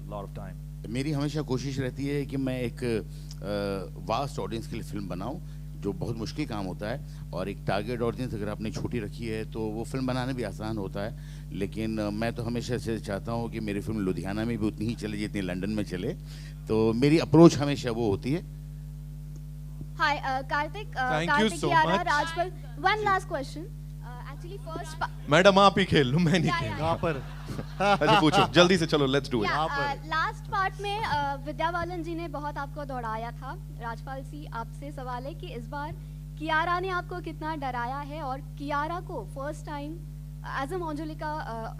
lot of time. मेरी हमेशा कोशिश रहती है कि मैं एक वास्ट ऑडियंस के लिए फिल्म बनाऊं, जो बहुत मुश्किल काम होता है, और एक टारगेट ऑडियंस अगर आपने छोटी रखी है तो वो फिल्म बनाना भी आसान होता है। लेकिन मैं तो हमेशा से चाहता हूँ कि मेरी फिल्म लुधियाना में भी उतनी ही चले जितनी लंदन में चले, तो मेरी अप्रोच हमेशा वो होती है। Hi, Karthik. Thank you Karthik, so Kiara, much. Rajpal. One last question. Actually, first. Madam आप ही खेल लो, मैं नहीं खेल। यहाँ पर अच्छा पूछो जल्दी से, चलो let's do it. Last part में विद्या बालन जी ने बहुत आपको दौड़ाया था। राजपाल जी, आपसे सवाल है कि इस बार कियारा ने आपको कितना डराया है, और कियारा को first time as a Manjulika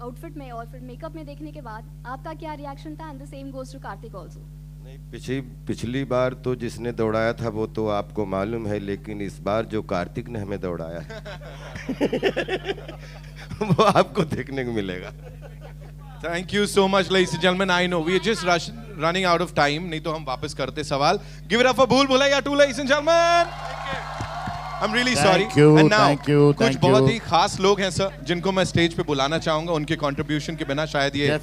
outfit में और फिर मेकअप में देखने के बाद आपका क्या रिएक्शन था? And the same goes to Kartik also. पिछली बार तो जिसने दौड़ाया था वो तो आपको मालूम है, लेकिन इस बार जो कार्तिक ने हमें दौड़ाया है वो आपको देखने को मिलेगा। Thank you so much ladies and gentleman. I know we are just running out of time, नहीं तो हम वापस करते सवाल। गिव इट अप फॉर भूल Bhulaiyaa 2 ladies and gentleman. I am really sorry. And now कुछ बहुत ही खास लोग हैं सर, जिनको मैं स्टेज पे बुलाना चाहूंगा। उनके कंट्रीब्यूशन के बिना शायद ये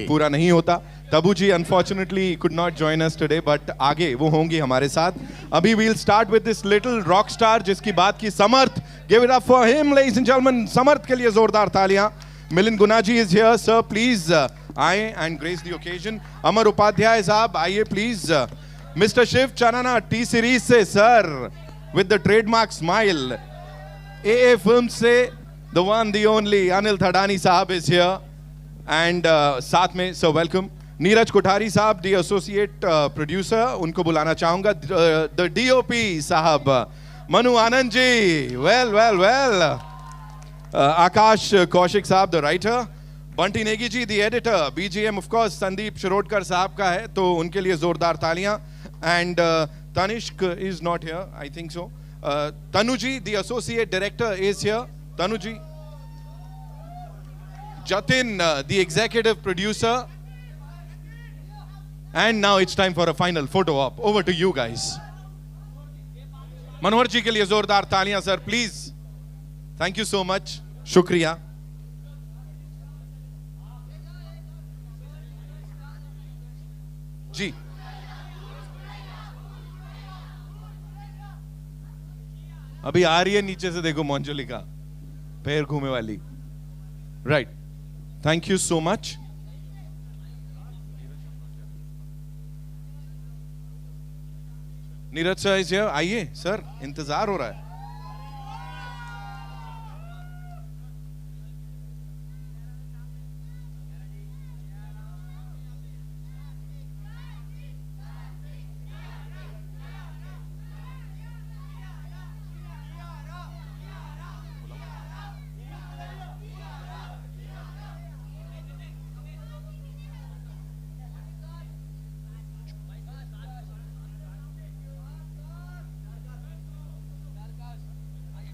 पूरा नहीं होता। Tabu ji unfortunately could not join us today, but आगे वो होंगी हमारे साथ। अभी we'll start with this little rock star जिसकी बात की Samarth. Give it up for him ladies and gentleman. Samarth के लिए जोरदार तालियां। Milind Gunaji is here sir, please आए and grace the occasion. Amar Upadhyay साहब आइए please. Mister Shiv Chanana T Series sir सर with the trademark smile. AA Films से the one the only Anil Thadani साहब is here, and साथ में sir welcome नीरज कोठारी साहब the associate producer, उनको बुलाना चाहूंगा। the DOP साहब मनु आनंद जी, well आकाश कौशिक साहब the writer, Bunty Negi ji the editor, BGM of course Sandeep Shirodkar साहब का है, तो उनके लिए जोरदार तालियां। and Tanishq is not here, I think so. Tanuji, the associate director, is here. Tanuji. Jatin, the executive producer. And now it's time for a final photo op. Over to you guys. मनोहर जी के लिए जोरदार तालियां sir, please. Thank you so much, शुक्रिया। जी अभी आ रही है नीचे से, देखो मंजुलिका पैर घूमे वाली। Right, thank you so much. Neeraj sir is here, आइए सर, इंतजार हो रहा है।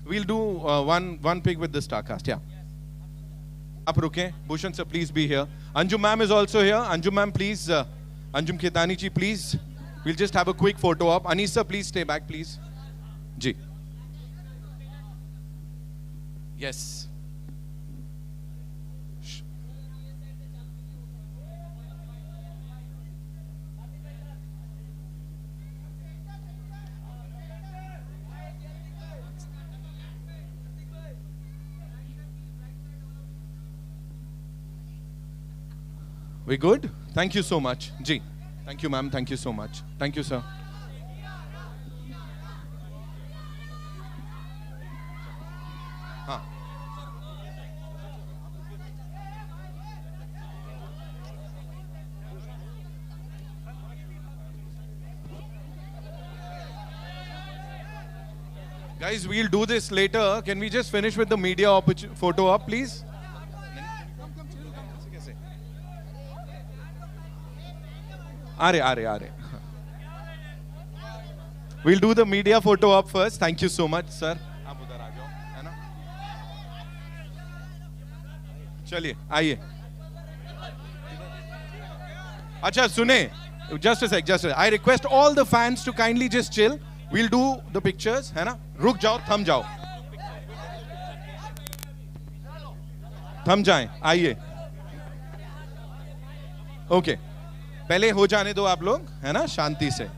We'll do one pic with the star cast. Yeah. आप रुकें, Bhushan sir, please be here. Anjum ma'am is also here. Anjum ma'am, please. Anjum Khetani ji, please. We'll just have a quick photo op. Anis sir, please stay back, please. Ji. Yes. We good? Thank you so much. Ji. Thank you, ma'am. Thank you so much. Thank you, sir. हाँ. Guys, we'll do this later. Can we just finish with the media photo op, please? आ रहे We'll do the media photo op first. Thank you so much, sir. आप उधर आ जाओ, है ना? चलिए, आइए। अच्छा सुने, just a sec. I request all the fans to kindly just chill. We'll do the pictures, है ना? रुक जाओ, थम जाओ, थम जाएं, आइए। Okay. पहले हो जाने दो आप लोग, है ना, शांति से.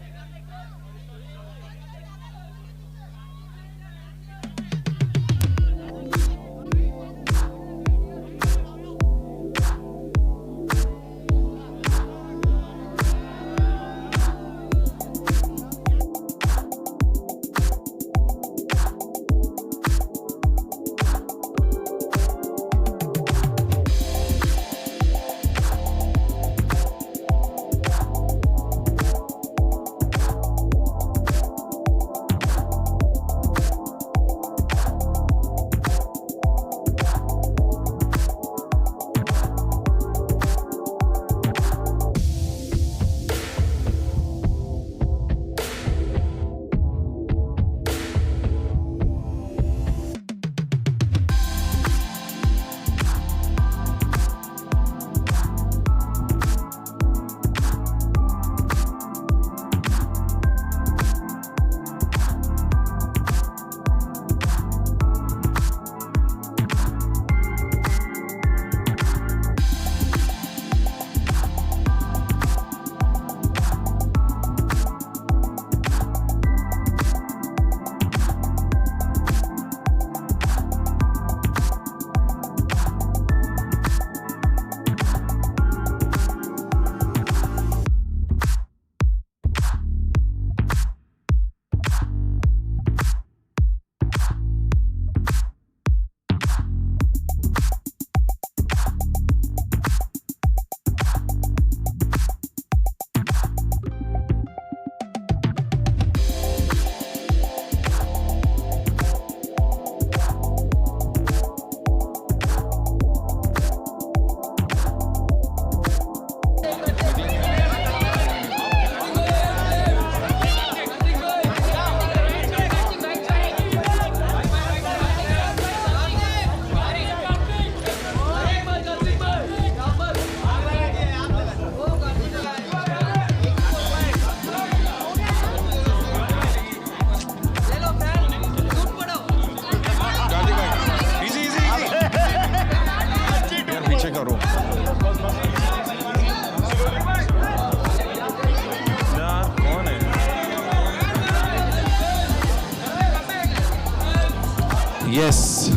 Yes.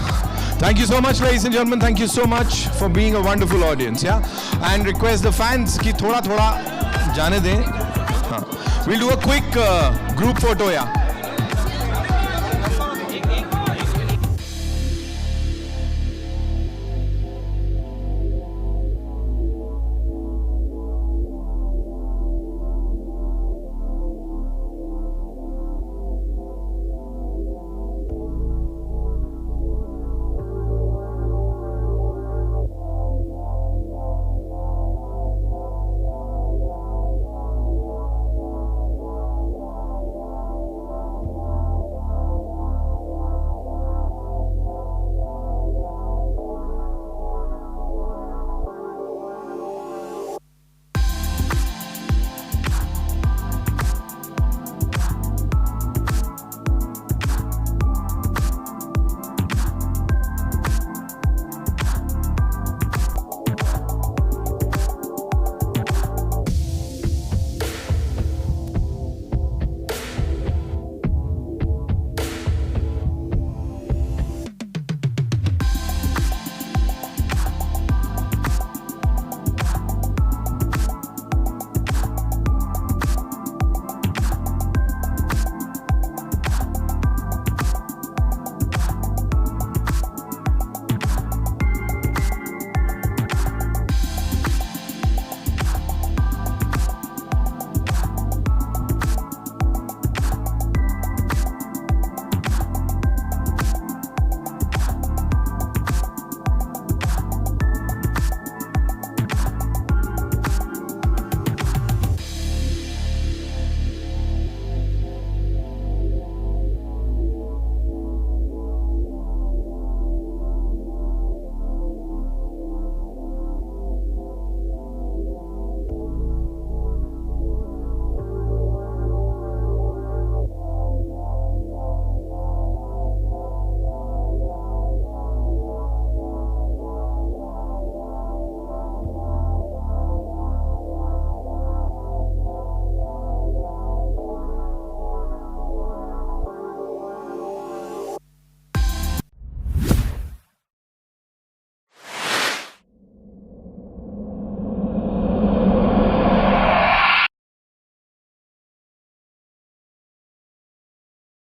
Thank you so much, ladies and gentlemen. Thank you so much for being a wonderful audience. Yeah. And request the fans कि थोड़ा थोड़ा जाने दें. हाँ. We'll do a quick group photo. Yeah.